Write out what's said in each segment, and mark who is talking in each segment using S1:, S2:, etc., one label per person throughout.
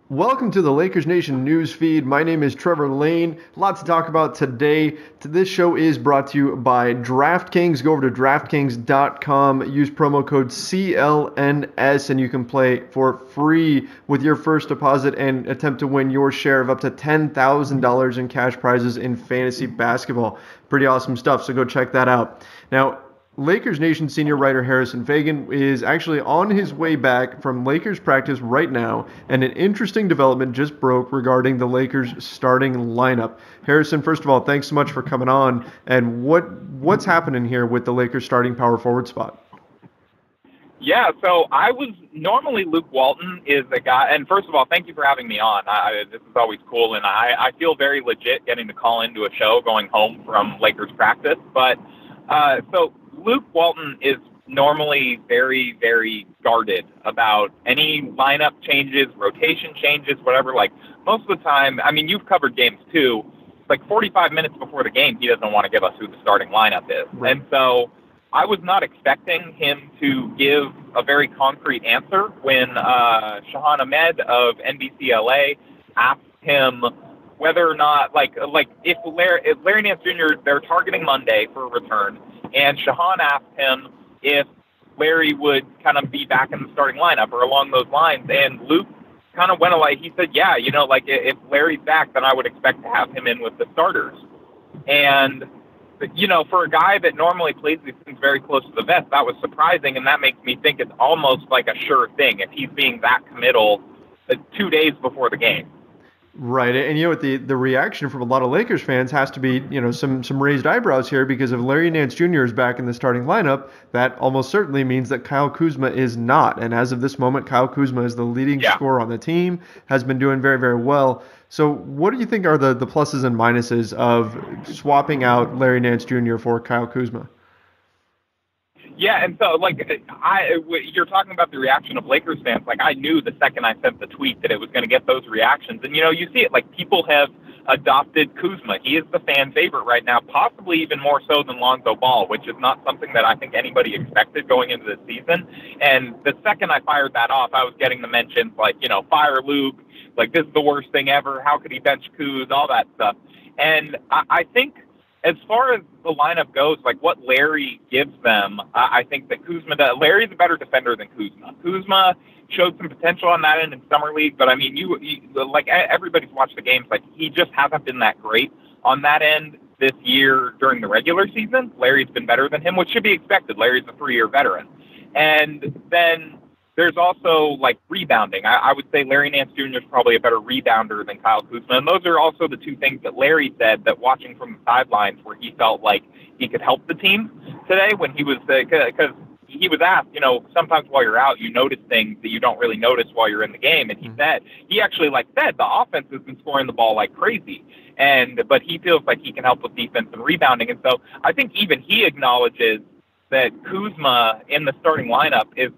S1: Welcome to the Lakers Nation news feed. My name is Trevor Lane. Lots to talk about today. This show is brought to you by DraftKings. Go over to DraftKings.com. Use promo code CLNS and you can play for free with your first deposit and attempt to win your share of up to $10,000 in cash prizes in fantasy basketball. Pretty awesome stuff, so go check that out. Now, Lakers Nation senior writer Harrison Fagan is actually on his way back from Lakers practice right now, and an interesting development just broke regarding the Lakers starting lineup. Harrison, first of all, thanks so much for coming on. And what's happening here with the Lakers starting power forward spot?
S2: Yeah, so normally Luke Walton is the guy, and first of all, thank you for having me on. This is always cool, and I feel very legit getting to call into a show going home from Lakers practice. But so Luke Walton is normally very, very guarded about any lineup changes, rotation changes, whatever. Like, most of the time, I mean, you've covered games too. Like 45 minutes before the game, he doesn't want to give us who the starting lineup is. Right. And so I was not expecting him to give a very concrete answer when Shahan Ahmed of NBC asked him whether or not, if Larry Nance Jr., they're targeting Monday for a return, and Shahan asked him if Larry would kind of be back in the starting lineup or along those lines, and Luke kind of went away. He said, yeah, if Larry's back, then I would expect to have him in with the starters. And, for a guy that normally plays these things very close to the vest, that was surprising, and that makes me think it's almost like a sure thing if he's being that committal 2 days before the game.
S1: Right, and the reaction from a lot of Lakers fans has to be, some raised eyebrows here, because if Larry Nance Jr. is back in the starting lineup, that almost certainly means that Kyle Kuzma is not. And as of this moment, Kyle Kuzma is the leading scorer on the team, has been doing very, very well. So what do you think are the pluses and minuses of swapping out Larry Nance Jr. for Kyle Kuzma?
S2: Yeah, and so, you're talking about the reaction of Lakers fans. I knew the second I sent the tweet that it was going to get those reactions. And, you see it, people have adopted Kuzma. He is the fan favorite right now, possibly even more so than Lonzo Ball, which is not something that I think anybody expected going into the season. And the second I fired that off, I was getting the mentions fire Luke, this is the worst thing ever, how could he bench Kuz, all that stuff. And I think, as far as the lineup goes, what Larry gives them, I think that Larry's a better defender than Kuzma. Kuzma showed some potential on that end in summer league, but I mean, you everybody's watched the games. He just hasn't been that great on that end this year during the regular season. Larry's been better than him, which should be expected. Larry's a 3-year veteran, and then there's also rebounding. I would say Larry Nance Jr. is probably a better rebounder than Kyle Kuzma. And those are also the two things that Larry said, that watching from the sidelines, where he felt like he could help the team today when he was, because he was asked, sometimes while you're out, you notice things that you don't really notice while you're in the game. And he actually said the offense has been scoring the ball like crazy. But he feels like he can help with defense and rebounding. And so I think even he acknowledges that Kuzma in the starting lineup is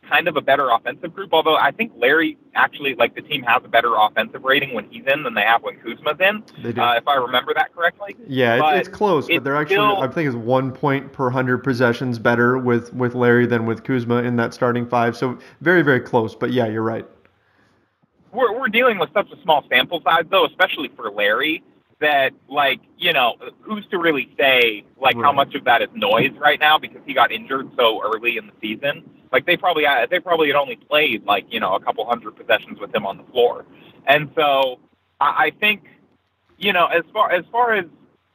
S2: kind of a better offensive group, although I think Larry actually, the team has a better offensive rating when he's in than they have when Kuzma's in, if I remember that correctly.
S1: Yeah, it's close, but they're actually, I think it's 1 point per 100 possessions better with Larry than with Kuzma in that starting five, so very, very close, but yeah, you're right.
S2: We're dealing with such a small sample size, though, especially for Larry, that, who's to really say, right, how much of that is noise right now because he got injured so early in the season. They probably had only played, a couple hundred possessions with him on the floor. And so I think, as far as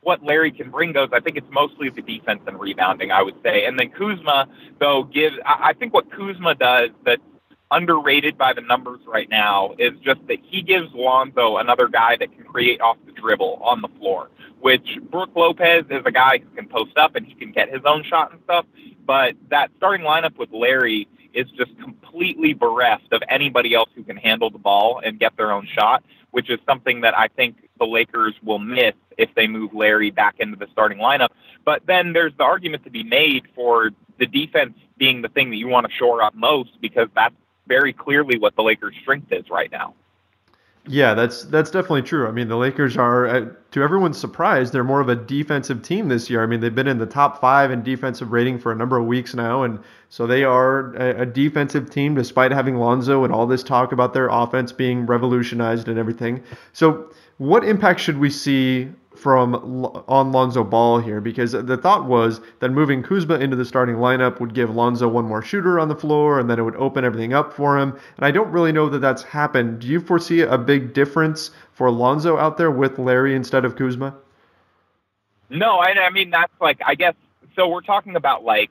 S2: what Larry can bring goes, I think it's mostly the defense and rebounding, I would say. And then Kuzma, though, I think what Kuzma does that's underrated by the numbers right now is just that he gives Lonzo another guy that can create off the dribble on the floor, which Brook Lopez is a guy who can post up and he can get his own shot and stuff. But that starting lineup with Larry is just completely bereft of anybody else who can handle the ball and get their own shot, which is something that I think the Lakers will miss if they move Larry back into the starting lineup. But then there's the argument to be made for the defense being the thing that you want to shore up most, because that's very clearly what the Lakers' strength is right now.
S1: Yeah, that's definitely true. I mean, the Lakers are, to everyone's surprise, they're more of a defensive team this year. I mean, they've been in the top five in defensive rating for a number of weeks now, and so they are a defensive team despite having Lonzo and all this talk about their offense being revolutionized and everything. So, what impact should we see on Lonzo Ball here? Because the thought was that moving Kuzma into the starting lineup would give Lonzo one more shooter on the floor, and then it would open everything up for him. And I don't really know that that's happened. Do you foresee a big difference for Lonzo out there with Larry instead of Kuzma?
S2: No, I mean that's like I guess so. We're talking about like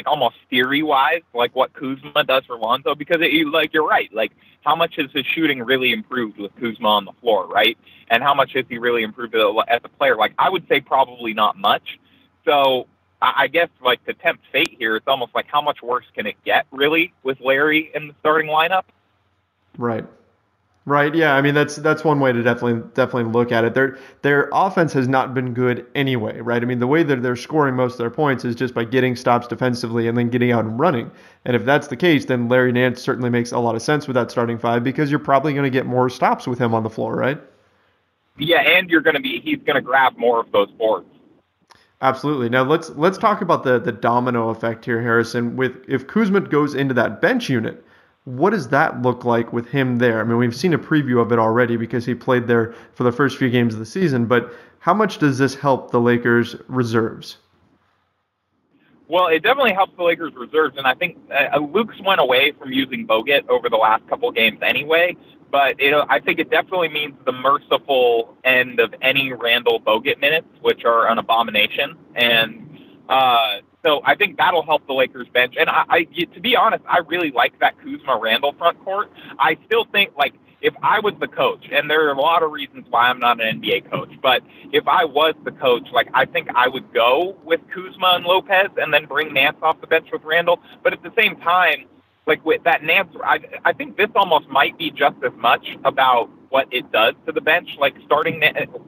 S2: almost theory wise, like what Kuzma does for Lonzo, because like you're right. Like how much has his shooting really improved with Kuzma on the floor, right? And how much has he really improved as a player? Like I would say probably not much. So I guess like to tempt fate here, it's almost like how much worse can it get really with Larry in the starting lineup?
S1: Right. Right, yeah. I mean that's one way to definitely look at it. Their offense has not been good anyway, right? I mean the way that they're scoring most of their points is just by getting stops defensively and then getting out and running. And if that's the case, then Larry Nance certainly makes a lot of sense with that starting five because you're probably going to get more stops with him on the floor, right?
S2: Yeah, and he's gonna grab more of those boards.
S1: Absolutely. Now let's talk about the domino effect here, Harrison. With if Kuzma goes into that bench unit, what does that look like with him there? I mean, we've seen a preview of it already because he played there for the first few games of the season, but how much does this help the Lakers reserves?
S2: Well, it definitely helps the Lakers reserves, and I think Luke's went away from using Bogut over the last couple of games anyway. But I think it definitely means the merciful end of any Randall Bogut minutes, which are an abomination. And so I think that'll help the Lakers bench. And to be honest, I really like that Kuzma Randall front court. I still think like if I was the coach, and there are a lot of reasons why I'm not an NBA coach, but if I was the coach, like I think I would go with Kuzma and Lopez and then bring Nance off the bench with Randall. But at the same time, like with that Nance, I think this almost might be just as much about what it does to the bench, like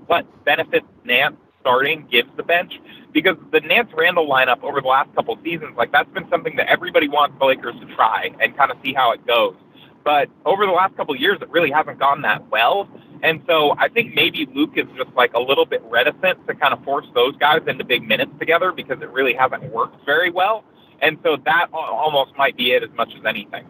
S2: what benefits Nance starting gives the bench. Because the Nance-Randall lineup over the last couple of seasons, like that's been something that everybody wants the Lakers to try and kind of see how it goes. But over the last couple of years, it really hasn't gone that well. And so I think maybe Luke is just like a little bit reticent to kind of force those guys into big minutes together because it really hasn't worked very well. And so that almost might be it as much as anything.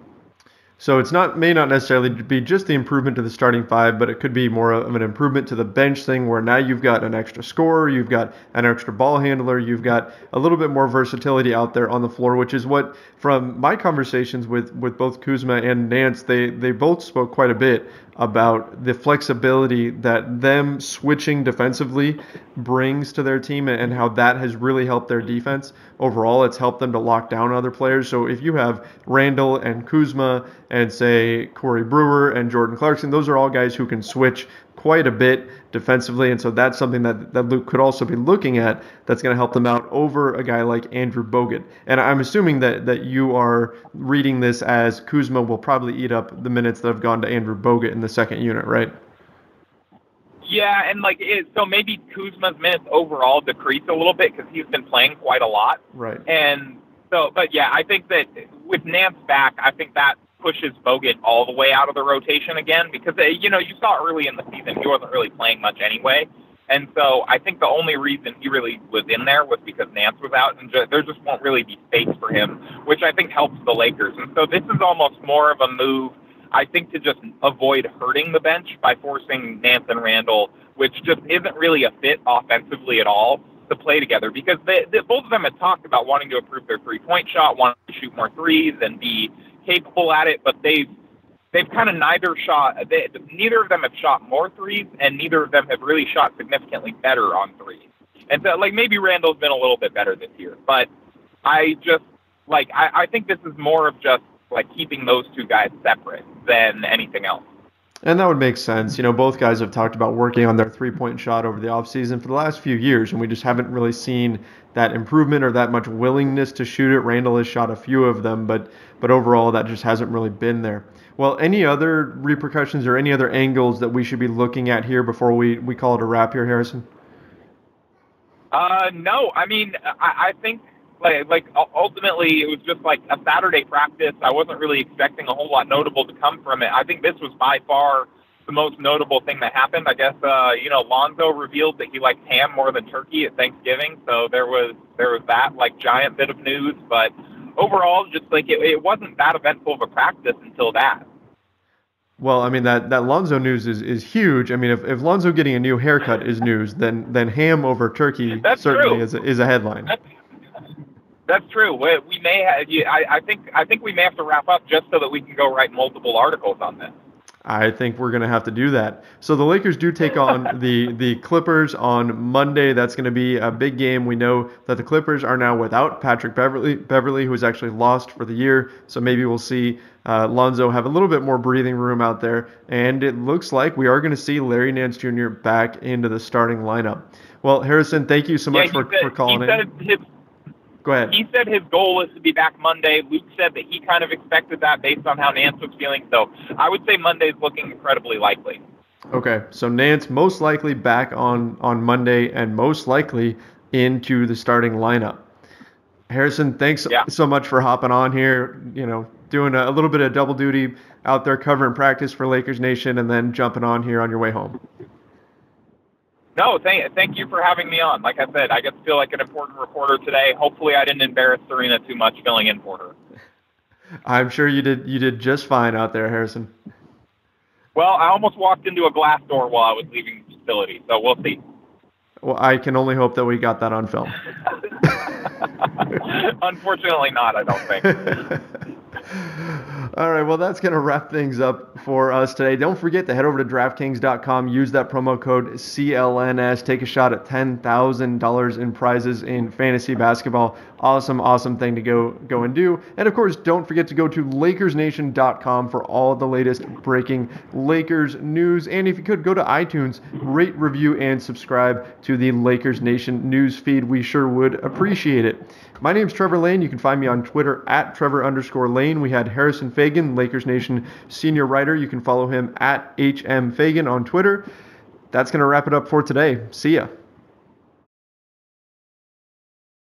S1: So may not necessarily be just the improvement to the starting five, but it could be more of an improvement to the bench thing where now you've got an extra scorer, you've got an extra ball handler, you've got a little bit more versatility out there on the floor, which is what, from my conversations with both Kuzma and Nance, they both spoke quite a bit about the flexibility that them switching defensively brings to their team and how that has really helped their defense. Overall, it's helped them to lock down other players. So if you have Randall and Kuzma and say Corey Brewer and Jordan Clarkson, those are all guys who can switch quite a bit defensively, and so that's something that Luke could also be looking at that's going to help them out over a guy like Andrew Bogut. And I'm assuming that you are reading this as Kuzma will probably eat up the minutes that have gone to Andrew Bogut in the second unit, right?
S2: Yeah, and so maybe Kuzma's minutes overall decrease a little bit because he's been playing quite a lot.
S1: Right.
S2: And so, but yeah, I think that with Nance back, I think that pushes Bogut all the way out of the rotation again because, you saw early in the season he wasn't really playing much anyway. And so I think the only reason he really was in there was because Nance was out and there just won't really be space for him, which I think helps the Lakers. And so this is almost more of a move, I think, to just avoid hurting the bench by forcing Nance and Randall, which just isn't really a fit offensively at all, to play together because both of them had talked about wanting to improve their three-point shot, wanting to shoot more threes and be capable at it, but they've kind of neither of them have shot more threes, and neither of them have really shot significantly better on threes. And so, maybe Randall's been a little bit better this year, but I just, I think this is more of just, keeping those two guys separate than anything else.
S1: And that would make sense. Both guys have talked about working on their three-point shot over the offseason for the last few years, and we just haven't really seen that improvement or that much willingness to shoot it. Randall has shot a few of them, but overall that just hasn't really been there. Well, any other repercussions or any other angles that we should be looking at here before we call it a wrap here, Harrison?
S2: No, I mean, I think ultimately it was just a Saturday practice. I wasn't really expecting a whole lot notable to come from it. I think this was by far the most notable thing that happened. I guess, Lonzo revealed that he likes ham more than turkey at Thanksgiving. So there was that like giant bit of news, but overall, just like it wasn't that eventful of a practice until that.
S1: Well, I mean, that Lonzo news is huge. I mean, if Lonzo getting a new haircut is news, then ham over turkey certainly is a headline.
S2: That's true. We may have, I think we may have to wrap up just so that we can go write multiple articles on this.
S1: I think we're going to have to do that. So the Lakers do take on the Clippers on Monday. That's going to be a big game. We know that the Clippers are now without Patrick Beverley, who was actually lost for the year. So maybe we'll see Lonzo have a little bit more breathing room out there. And it looks like we are going to see Larry Nance Jr. back into the starting lineup. Well, Harrison, thank you so much for calling in. Go ahead.
S2: He said his goal is to be back Monday. Luke said that he kind of expected that based on how Nance was feeling. So I would say Monday is looking incredibly likely.
S1: Okay, so Nance most likely back on Monday and most likely into the starting lineup. Harrison, thanks so much for hopping on here, doing a little bit of double duty out there covering practice for Lakers Nation and then jumping on here on your way home.
S2: No, thank you for having me on. Like I said, I get to feel like an important reporter today. Hopefully I didn't embarrass Serena too much filling in for her.
S1: I'm sure you did just fine out there, Harrison.
S2: Well, I almost walked into a glass door while I was leaving the facility, so we'll see.
S1: Well, I can only hope that we got that on film.
S2: Unfortunately not, I don't think.
S1: All right, well, that's going to wrap things up for us today. Don't forget to head over to DraftKings.com. Use that promo code CLNS. Take a shot at $10,000 in prizes in fantasy basketball. Awesome thing to go and do. And, of course, don't forget to go to LakersNation.com for all the latest breaking Lakers news. And if you could, go to iTunes, rate, review, and subscribe to the Lakers Nation news feed. We sure would appreciate it. My name's Trevor Lane. You can find me on Twitter at Trevor_Lane. We had Harrison Fagan, Lakers Nation senior writer. You can follow him at HM Fagan on Twitter. That's going to wrap it up for today. See ya.